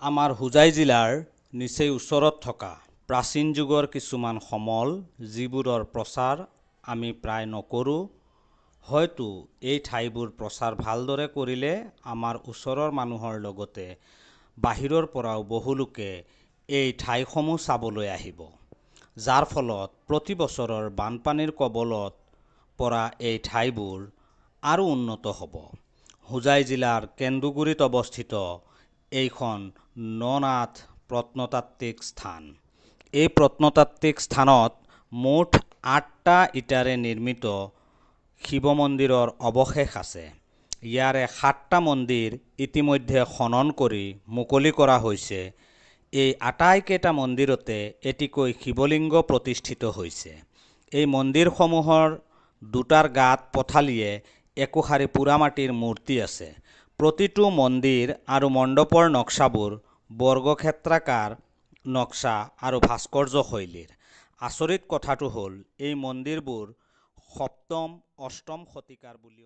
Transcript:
আমাৰ হোজাই জিলাৰ নিচেই ওচৰত থকা প্ৰাচীন যুগৰ কিছুমান সমল যিবোৰৰ প্ৰচাৰ আমি প্ৰায় নকৰোঁ। হয়তো এই ঠাইবোৰ প্ৰচাৰ ভালদৰে কৰিলে আমাৰ ওচৰৰ মানুহৰ লগতে বাহিৰৰ পৰাও বহু লোকে এই ঠাইসমূহ চাবলৈ আহিব, যাৰ ফলত প্ৰতি বছৰৰ বানপানীৰ কবলত পৰা এই ঠাইবোৰ আৰু উন্নত হ'ব। হোজাই জিলাৰ কেন্দুগুৰিত অৱস্থিত এইখন ননাথ প্ৰত্নতাত্ত্বিক স্থান। এই প্ৰত্নতাত্ত্বিক স্থানত মুঠ ৮টা ইটাৰে নিৰ্মিত শিৱ মন্দিৰৰ অৱশেষ আছে। ইয়াৰে 7টা মন্দিৰ ইতিমধ্যে খনন কৰি মুকলি কৰা হৈছে। এই আটাইকেইটা মন্দিৰতে এটিকৈ শিৱলিংগ প্ৰতিষ্ঠিত হৈছে। এই মন্দিৰসমূহৰ দুটাৰ গাত পথালিয়ে একোষাৰি পোৰামাটিৰ মূৰ্তি আছে। প্ৰতিটো মন্দিৰ আৰু মণ্ডপৰ নক্সাবোৰ বৰ্গক্ষেত্ৰাকাৰ নক্সা আৰু ভাস্কৰ্য শৈলীৰ। আচৰিত কথাটো হ'ল এই মন্দিৰবোৰ 7ম-8ম শতিকাৰ বুলি